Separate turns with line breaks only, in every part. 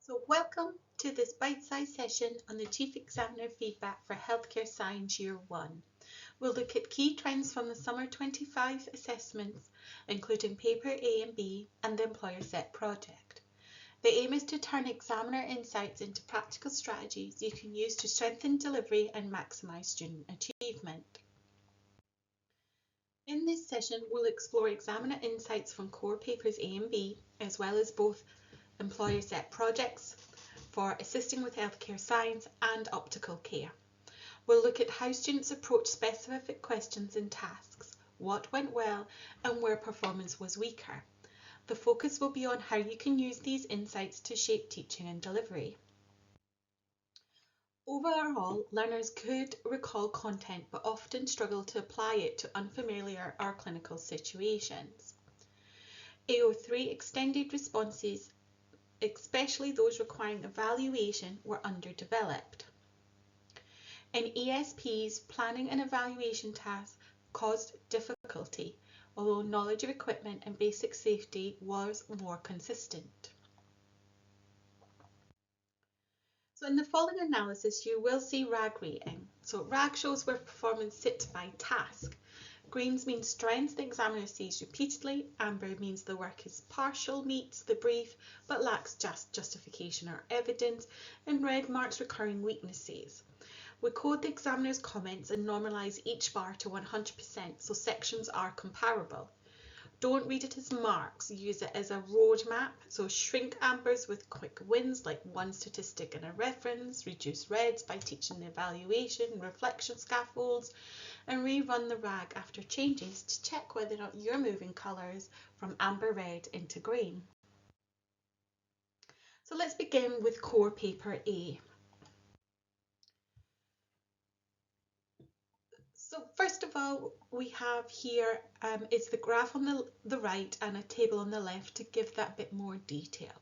So welcome to this bite-sized session on the Chief Examiner feedback for Healthcare Science Year 1. We'll look at key trends from the Summer 25 assessments, including Paper A and B and the Employer Set project. The aim is to turn examiner insights into practical strategies you can use to strengthen delivery and maximise student achievement. In this session, we'll explore examiner insights from core papers A and B, as well as both Employer Set projects for assisting with healthcare science and optical care. We'll look at how students approach specific questions and tasks, what went well and where performance was weaker. The focus will be on how you can use these insights to shape teaching and delivery. Overall, learners could recall content but often struggle to apply it to unfamiliar or clinical situations. AO3 extended responses, especially those requiring evaluation, were underdeveloped. In ESP's planning and evaluation tasks caused difficulty, although knowledge of equipment and basic safety was more consistent. So in the following analysis, you will see RAG rating. So RAG shows where performance sits by task. Greens means strengths the examiner sees repeatedly, amber means the work is partial, meets the brief, but lacks justification or evidence, and red marks recurring weaknesses. We code the examiner's comments and normalise each bar to 100% so sections are comparable. Don't read it as marks, use it as a roadmap. So shrink ambers with quick wins like one statistic and a reference, reduce reds by teaching the evaluation, reflection scaffolds, and rerun the RAG after changes to check whether or not you're moving colours from amber red into green. So let's begin with core paper A. So first of all, we have here is the graph on the right and a table on the left to give that bit more detail.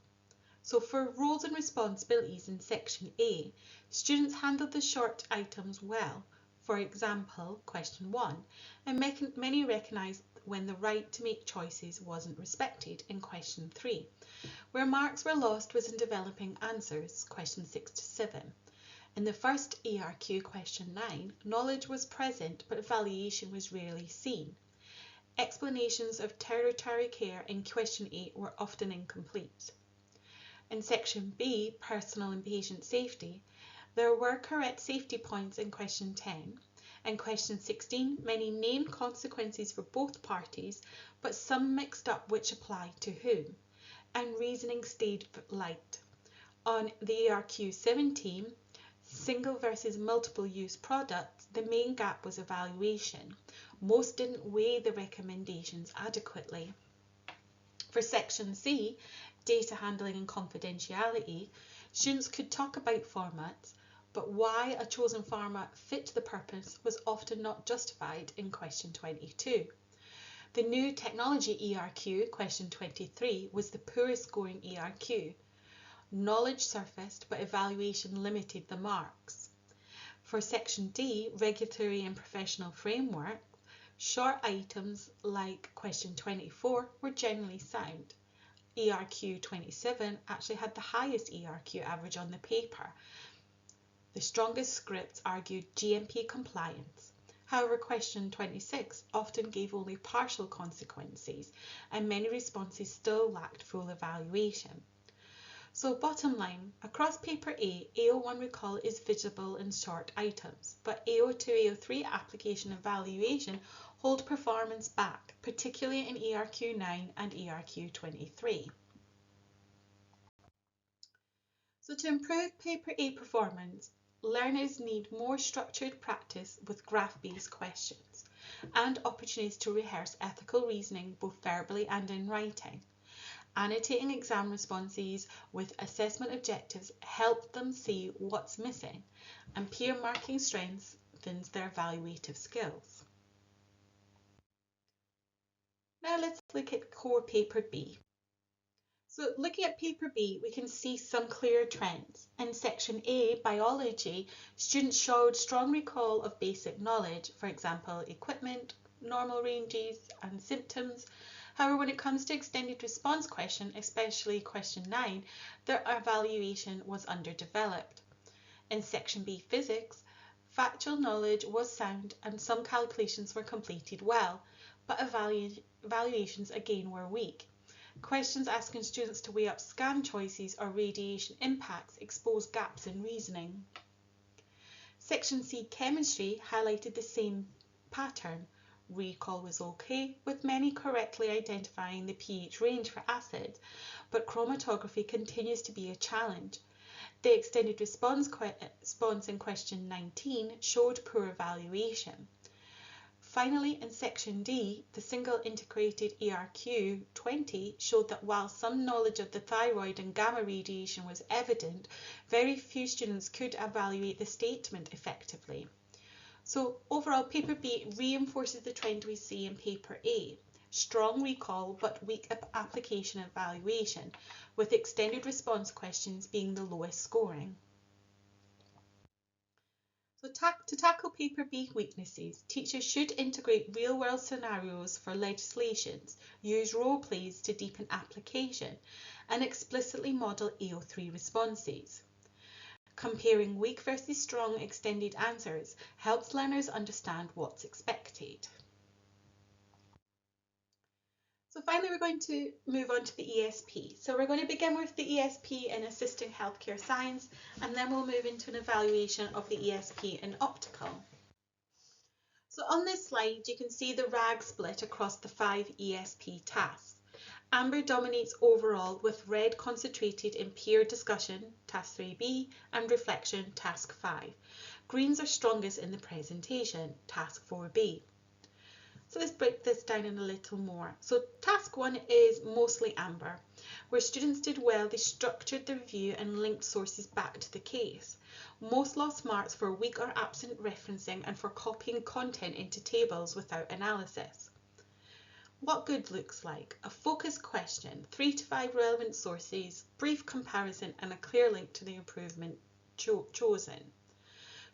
So for roles and responsibilities in section A, students handled the short items well. For example, question 1, and many recognised when the right to make choices wasn't respected in question 3. Where marks were lost was in developing answers, question 6 to 7. In the first ERQ, question 9, knowledge was present but evaluation was rarely seen. Explanations of territory care in question 8 were often incomplete. In section B, personal and patient safety, there were correct safety points in question 10. In question 16, many named consequences for both parties, but some mixed up which applied to whom, and reasoning stayed light. On the ERQ 17, single versus multiple use products, the main gap was evaluation. Most didn't weigh the recommendations adequately. For section C, data handling and confidentiality, students could talk about formats, but why a chosen format fit the purpose was often not justified in question 22. The new technology ERQ, question 23, was the poorest scoring ERQ. Knowledge surfaced, but evaluation limited the marks. For section D, regulatory and professional framework, short items like question 24 were generally sound. ERQ 27 actually had the highest ERQ average on the paper. The strongest scripts argued GMP compliance. However, question 26 often gave only partial consequences, and many responses still lacked full evaluation. So bottom line, across paper A, AO1 recall is visible in short items, but AO2, AO3 application evaluation hold performance back, particularly in ERQ 9 and ERQ 23. So to improve paper A performance, learners need more structured practice with graph-based questions and opportunities to rehearse ethical reasoning both verbally and in writing. Annotating exam responses with assessment objectives helps them see what's missing, and peer marking strengthens their evaluative skills. Now let's look at core paper B. So looking at paper B, we can see some clear trends. In section A, biology, students showed strong recall of basic knowledge, for example, equipment, normal ranges and symptoms, However, when it comes to extended response question, especially question 9, their evaluation was underdeveloped. In Section B Physics, factual knowledge was sound and some calculations were completed well, but evaluations again were weak. Questions asking students to weigh up scan choices or radiation impacts exposed gaps in reasoning. Section C Chemistry highlighted the same pattern. Recall was okay, with many correctly identifying the pH range for acids, but chromatography continues to be a challenge. The extended response in question 19 showed poor evaluation. Finally, in Section D, the single integrated ERQ 20 showed that while some knowledge of the thyroid and gamma radiation was evident, very few students could evaluate the statement effectively. So overall, paper B reinforces the trend we see in paper A. Strong recall but weak application and evaluation, with extended response questions being the lowest scoring. So to tackle paper B weaknesses, teachers should integrate real-world scenarios for legislations, use role plays to deepen application, and explicitly model AO3 responses. Comparing weak versus strong extended answers helps learners understand what's expected. So finally, we're going to move on to the ESP. So we're going to begin with the ESP in Assisting Healthcare Science, and then we'll move into an evaluation of the ESP in Optical. So on this slide, you can see the RAG split across the 5 ESP tasks. Amber dominates overall, with red concentrated in peer discussion, task 3B, and reflection, task 5. Greens are strongest in the presentation, task 4B. So let's break this down in a little more. So task 1 is mostly amber. Where students did well, they structured the review and linked sources back to the case. Most lost marks for weak or absent referencing and for copying content into tables without analysis. What good looks like: a focused question, 3 to 5 relevant sources, brief comparison, and a clear link to the improvement chosen.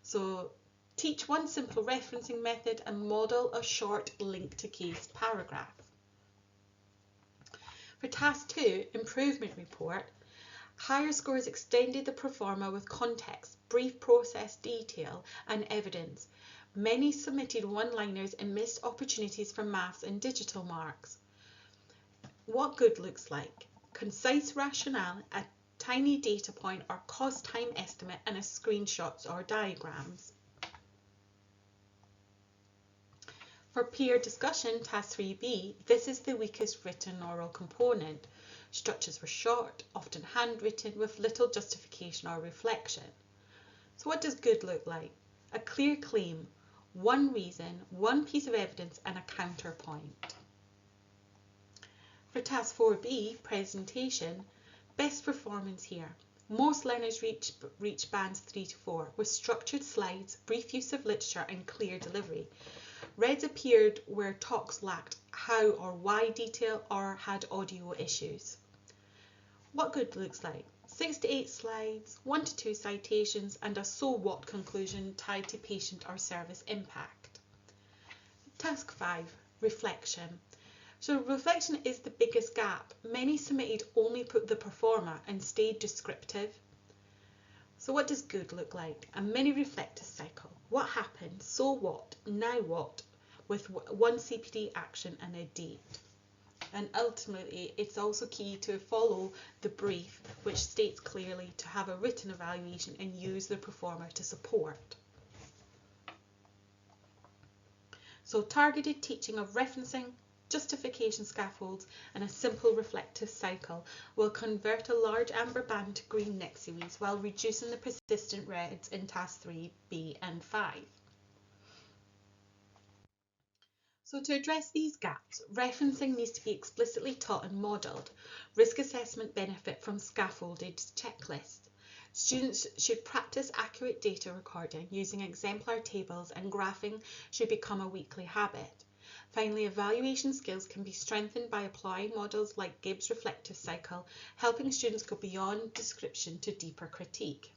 So teach one simple referencing method and model a short link to case paragraph. For task 2, improvement report, higher scores extended the proforma with context, brief process detail, and evidence. Many submitted one-liners and missed opportunities for maths and digital marks. What good looks like: concise rationale, a tiny data point or cost time estimate, and a screenshots or diagrams. For peer discussion, task 3B, this is the weakest written oral component. Structures were short, often handwritten, with little justification or reflection. So what does good look like? A clear claim, one reason, one piece of evidence, and a counterpoint. For task 4B, presentation, best performance here. Most learners reach bands 3 to 4 with structured slides, brief use of literature, and clear delivery. Reds appeared where talks lacked how or why detail or had audio issues. What good looks like: 6 to 8 slides, 1 to 2 citations, and a so what conclusion tied to patient or service impact. Task 5, reflection. So reflection is the biggest gap. Many submitted only put the performer and stayed descriptive. So what does good look like? A mini reflective cycle. What happened? So what? Now what? With one CPD action and a date. And ultimately, it's also key to follow the brief, which states clearly to have a written evaluation and use the performer to support. So targeted teaching of referencing, justification scaffolds, and a simple reflective cycle will convert a large amber band to green next series while reducing the persistent reds in task 3, B, and 5. So to address these gaps, referencing needs to be explicitly taught and modelled. Risk assessment benefit from scaffolded checklists. Students should practice accurate data recording using exemplar tables, and graphing should become a weekly habit. Finally, evaluation skills can be strengthened by applying models like Gibbs' reflective cycle, helping students go beyond description to deeper critique.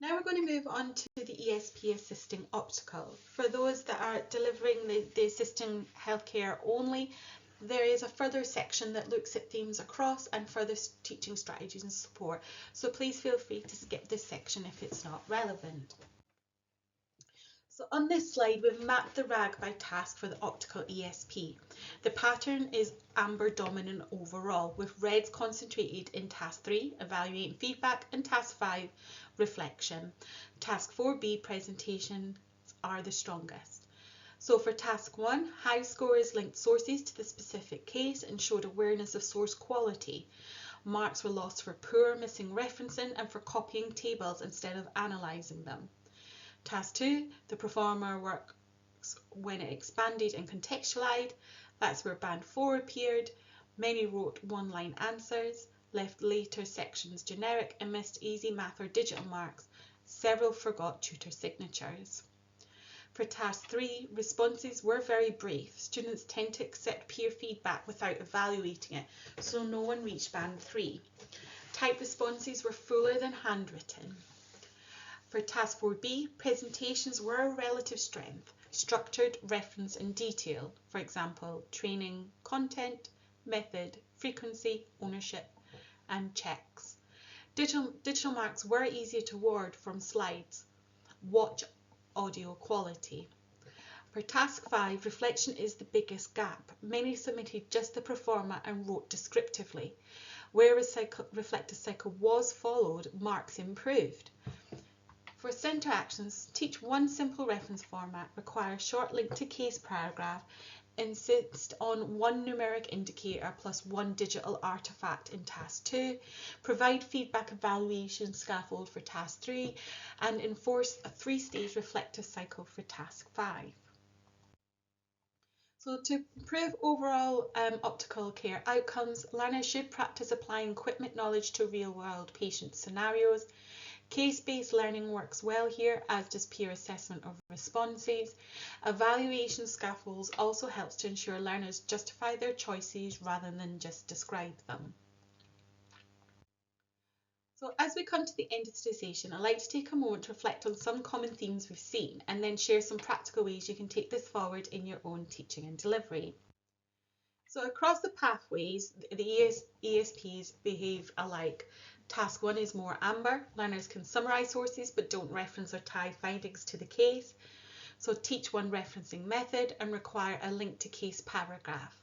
Now we're going to move on to the ESP assisting optical. For those that are delivering the assisting healthcare only, there is a further section that looks at themes across and further teaching strategies and support. So please feel free to skip this section if it's not relevant. So on this slide, we've mapped the RAG by task for the optical ESP. The pattern is amber dominant overall, with reds concentrated in task 3, evaluating feedback, and task 5, reflection. Task 4B, presentations are the strongest. So for task 1, high scores linked sources to the specific case and showed awareness of source quality. Marks were lost for poor missing referencing and for copying tables instead of analysing them. Task 2, the performer works when it expanded and contextualized. That's where band 4 appeared. Many wrote one-line answers, left later sections generic and missed easy math or digital marks. Several forgot tutor signatures. For task 3, responses were very brief. Students tend to accept peer feedback without evaluating it, so no one reached band 3. Typed responses were fuller than handwritten. For task 4B, presentations were a relative strength, structured, reference and detail, for example, training, content, method, frequency, ownership and checks. Digital marks were easier to award from slides. Watch audio quality. For task 5, reflection is the biggest gap. Many submitted just the proforma and wrote descriptively. Where a reflective cycle was followed, marks improved. For centre actions, teach one simple reference format, require short link to case paragraph, insist on one numeric indicator plus one digital artifact in task 2, provide feedback evaluation scaffold for task 3, and enforce a 3-stage reflective cycle for task 5. So to improve overall optical care outcomes, learners should practice applying equipment knowledge to real-world patient scenarios. Case-based learning works well here, as does peer assessment of responses. Evaluation scaffolds also helps to ensure learners justify their choices rather than just describe them. So as we come to the end of today's session, I'd like to take a moment to reflect on some common themes we've seen and then share some practical ways you can take this forward in your own teaching and delivery. So across the pathways, the ESPs behave alike. Task 1 is more amber. Learners can summarise sources but don't reference or tie findings to the case. So teach one referencing method and require a link to case paragraph.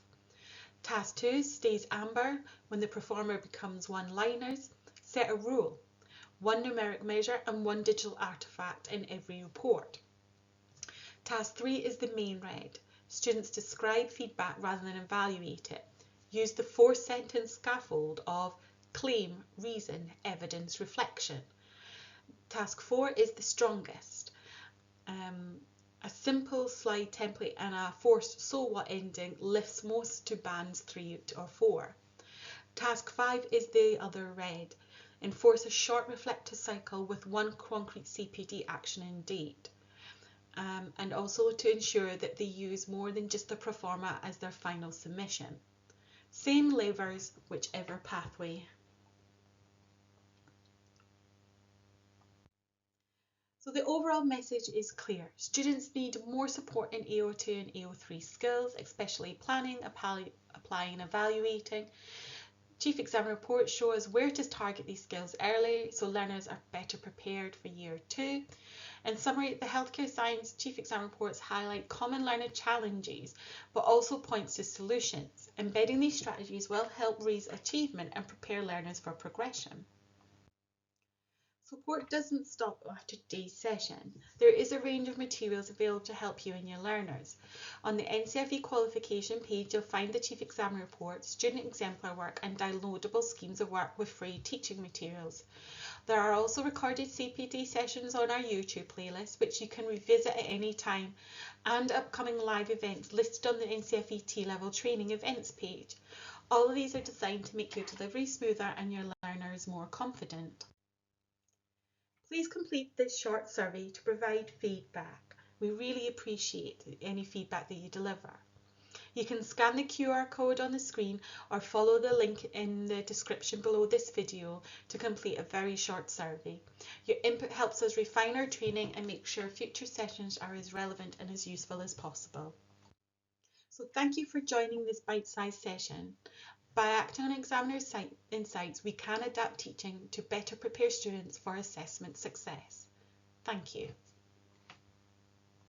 Task 2 stays amber when the performer becomes one-liners. Set a rule, one numeric measure and one digital artifact in every report. Task 3 is the main red. Students describe feedback rather than evaluate it. Use the 4-sentence scaffold of claim, reason, evidence, reflection. Task 4 is the strongest. A simple slide template and a forced so what ending lifts most to bands 3 or 4. Task 5 is the other red. Enforce a short reflective cycle with one concrete CPD action and date. And also to ensure that they use more than just the proforma as their final submission. Same levers, whichever pathway. So the overall message is clear. Students need more support in AO2 and AO3 skills, especially planning, applying, evaluating. Chief Exam reports show us where to target these skills early so learners are better prepared for year 2. In summary, the healthcare science Chief Exam reports highlight common learner challenges but also points to solutions. Embedding these strategies will help raise achievement and prepare learners for progression. Support doesn't stop after today's session. There is a range of materials available to help you and your learners. On the NCFE qualification page, you'll find the Chief Examiner report, student exemplar work and downloadable schemes of work with free teaching materials. There are also recorded CPD sessions on our YouTube playlist, which you can revisit at any time, and upcoming live events listed on the NCFE T-Level Training Events page. All of these are designed to make your delivery smoother and your learners more confident. Please complete this short survey to provide feedback. We really appreciate any feedback that you deliver. You can scan the QR code on the screen or follow the link in the description below this video to complete a very short survey. Your input helps us refine our training and make sure future sessions are as relevant and as useful as possible. So thank you for joining this bite-sized session. By acting on examiner's insights, we can adapt teaching to better prepare students for assessment success. Thank you.